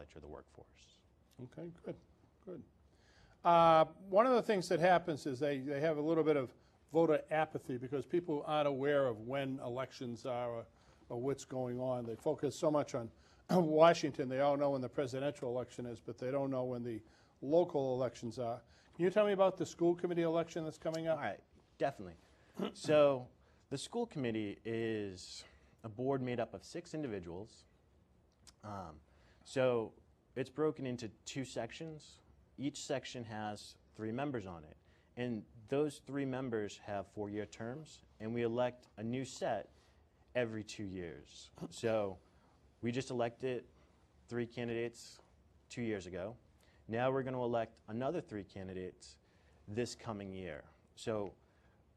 college or the workforce. Okay, good, good. One of the things that happens is they have a little bit of voter apathy because people aren't aware of when elections are or what's going on. They focus so much on Washington. They all know when the presidential election is, but they don't know when the local elections are. Can you tell me about the school committee election that's coming up? All right, definitely. So the school committee is a board made up of 6 individuals. So it's broken into 2 sections. Each section has 3 members on it. And those 3 members have 4-year terms, and we elect a new set every 2 years. So we just elected 3 candidates 2 years ago. Now we're going to elect another 3 candidates this coming year. So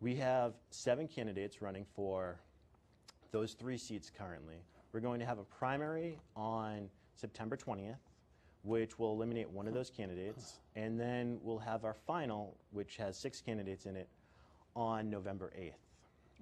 we have 7 candidates running for those 3 seats currently. We're going to have a primary on September 20th, which will eliminate one of those candidates, and then we'll have our final, which has 6 candidates in it, on November 8th.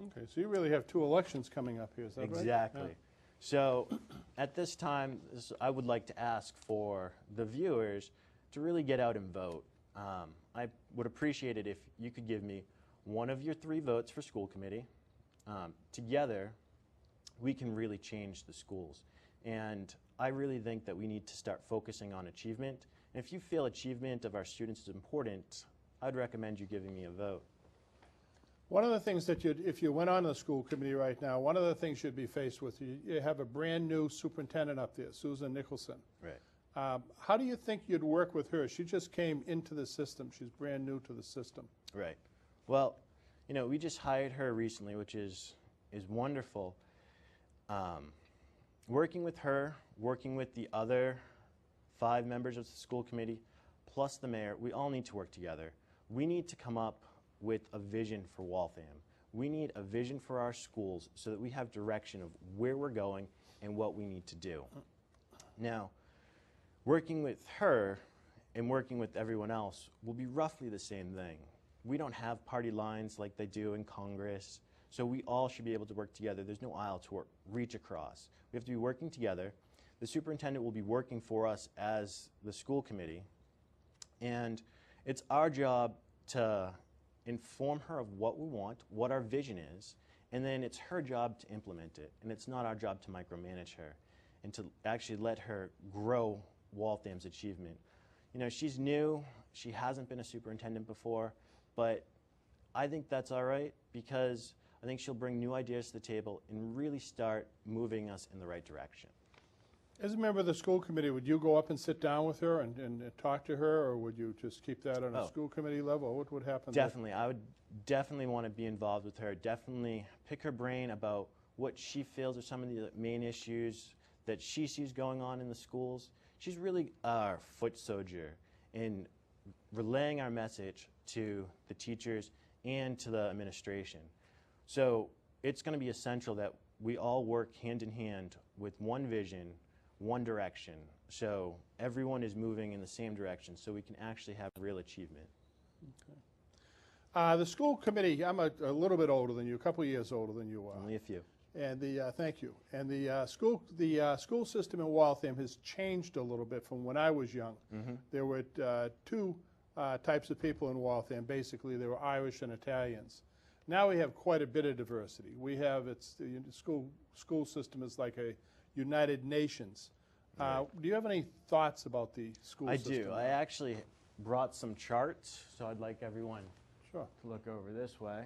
Okay, so you really have 2 elections coming up here, is that right? Exactly. Yeah. So at this time, I would like to ask for the viewers to really get out and vote. I would appreciate it if you could give me one of your 3 votes for school committee. Together, we can really change the schools. And I really think that we need to start focusing on achievement. And if you feel achievement of our students is important, I'd recommend you giving me a vote. One of the things that if you went on the school committee right now, one of the things you'd be faced with, you have a brand new superintendent up there, Susan Nicholson. Right. How do you think you'd work with her? She just came into the system. She's brand new to the system. Right. Well, you know, we just hired her recently, which is wonderful. Working with her, working with the other 5 members of the school committee, plus the mayor, we all need to work together. We need to come up with a vision for Waltham. We need a vision for our schools so that we have direction of where we're going and what we need to do. Now, working with her and working with everyone else will be roughly the same thing. We don't have party lines like they do in Congress, so we all should be able to work together. There's no aisle to reach across. We have to be working together. The superintendent will be working for us as the school committee, and it's our job to inform her of what we want, what our vision is, and then it's her job to implement it, and it's not our job to micromanage her and to actually let her grow Waltham's achievement. You know, she's new, she hasn't been a superintendent before, but I think that's all right because I think she'll bring new ideas to the table and really start moving us in the right direction. As a member of the school committee, would you go up and sit down with her and talk to her, or would you just keep that on a school committee level? What would happen? Definitely. I would definitely want to be involved with her, definitely pick her brain about what she feels are some of the main issues that she sees going on in the schools. She's really our foot soldier in relaying our message to the teachers and to the administration. So it's going to be essential that we all work hand in hand with one vision, one direction, so everyone is moving in the same direction so we can actually have real achievement. Okay. The school committee, I'm a little bit older than you, a couple of years older than you are. Only a few. And thank you. And the school system in Waltham has changed a little bit from when I was young. Mm-hmm. There were 2 types of people in Waltham. Basically, there were Irish and Italians. Now we have quite a bit of diversity. We have the school system is like a United Nations. Right. Do you have any thoughts about the school system? I do. I actually brought some charts, so I'd like everyone to look over this way.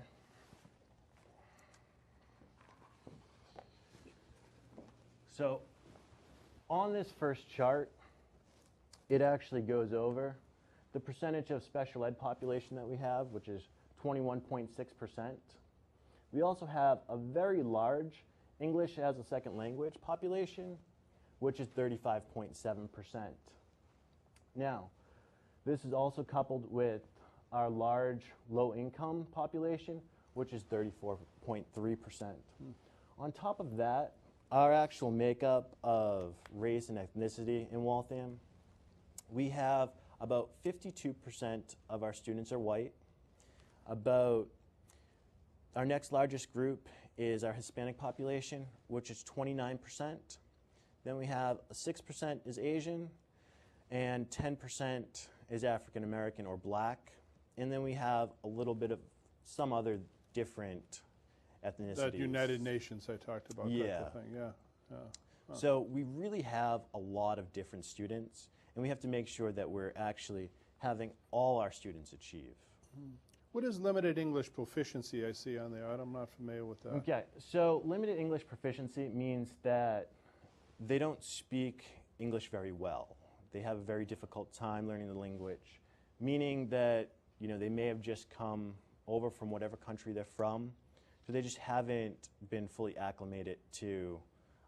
So on this first chart, it actually goes over the percentage of special ed population that we have, which is 21.6%. We also have a very large English as a second language population, which is 35.7%. Now, this is also coupled with our large low-income population, which is 34.3%. On top of that, our actual makeup of race and ethnicity in Waltham, we have about 52% of our students are white. Our next largest group is our Hispanic population, which is 29%. Then we have 6% is Asian, and 10% is African American or black, and then we have a little bit of some other different ethnicities. That United Nations I talked about type of thing, yeah. Huh. So we really have a lot of different students, and we have to make sure that we're actually having all our students achieve. What is limited English proficiency I see on there? I'm not familiar with that. Okay, so limited English proficiency means that they don't speak English very well. They have a very difficult time learning the language, meaning that, you know, they may have just come over from whatever country they're from, so they just haven't been fully acclimated to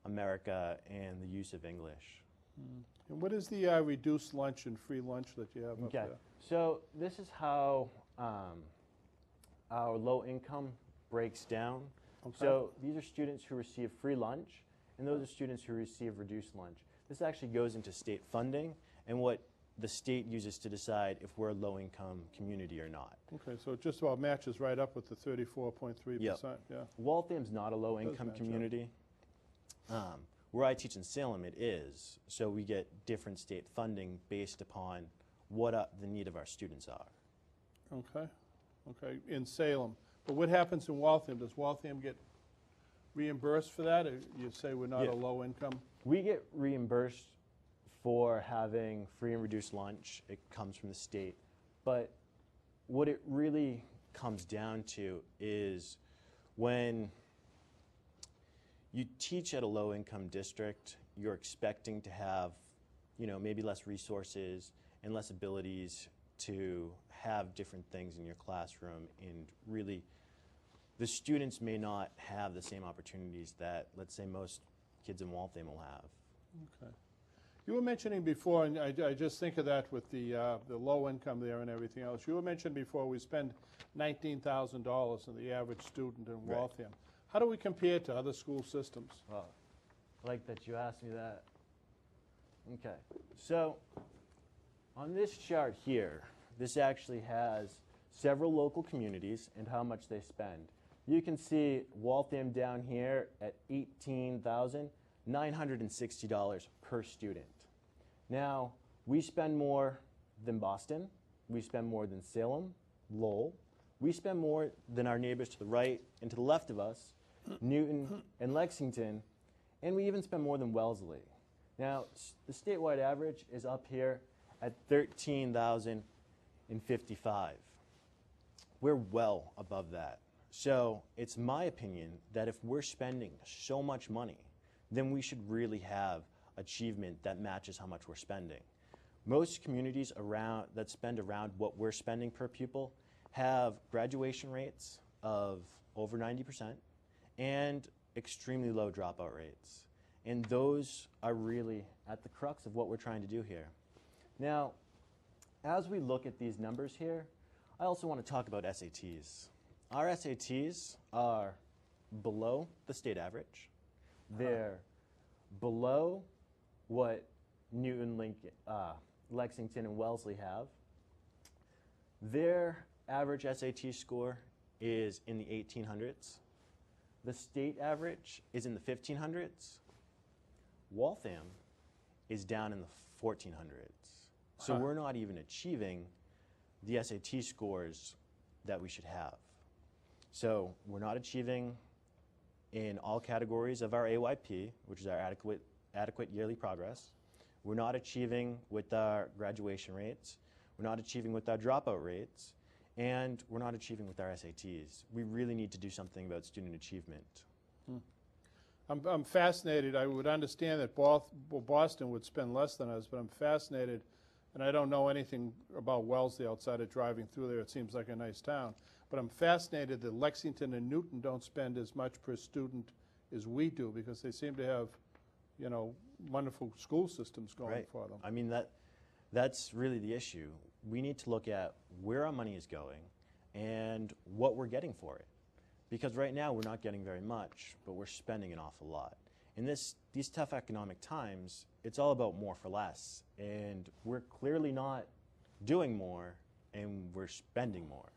America and the use of English. And what is the reduced lunch and free lunch that you have up there? So this is how our low income breaks down. Okay. So these are students who receive free lunch, and those are students who receive reduced lunch. This actually goes into state funding and what the state uses to decide if we're a low income community or not. Okay, so it just about matches right up with the 34.3%. Yep. Yeah. Waltham's not a low income match up. community. Where I teach in Salem, it is. So we get different state funding based upon what the need of our students are. Okay. Okay. In Salem. But what happens in Waltham? Does Waltham get reimbursed for that? Or you say we're not Yeah. a low income? We get reimbursed for having free and reduced lunch. It comes from the state. But what it really comes down to is when you teach at a low income district, you're expecting to have, you know, maybe less resources and less abilities to have different things in your classroom, and really the students may not have the same opportunities that, let's say, most kids in Waltham will have. Okay. You were mentioning before, and I just think of that with the low income there and everything else. You were mentioning before we spend $19,000 on the average student in Right. Waltham. How do we compare to other school systems? Well, I like that you asked me that. Okay, so on this chart here, this actually has several local communities and how much they spend. You can see Waltham down here at $18,960 per student. Now, we spend more than Boston, we spend more than Salem, Lowell, we spend more than our neighbors to the right and to the left of us, Newton and Lexington, and we even spend more than Wellesley. Now, the statewide average is up here at $13,055. We're well above that. So it's my opinion that if we're spending so much money, then we should really have achievement that matches how much we're spending. Most communities around that spend around what we're spending per pupil have graduation rates of over 90% and extremely low dropout rates. And those are really at the crux of what we're trying to do here. Now, as we look at these numbers here, I also want to talk about SATs. Our SATs are below the state average. They're below what Newton, Lincoln, Lexington, and Wellesley have. Their average SAT score is in the 1800s. The state average is in the 1500s. Waltham is down in the 1400s. So we're not even achieving the SAT scores that we should have. So we're not achieving in all categories of our AYP, which is our adequate yearly progress. We're not achieving with our graduation rates. We're not achieving with our dropout rates. And we're not achieving with our SATs. We really need to do something about student achievement. I'm fascinated. I would understand that Boston would spend less than us, but I'm fascinated, and I don't know anything about Wellesley outside of driving through there. It seems like a nice town. But I'm fascinated that Lexington and Newton don't spend as much per student as we do, because they seem to have, you know, wonderful school systems going for them. I mean, that's really the issue. We need to look at where our money is going and what we're getting for it. Because right now we're not getting very much, but we're spending an awful lot. In these tough economic times, it's all about more for less. And we're clearly not doing more, and we're spending more.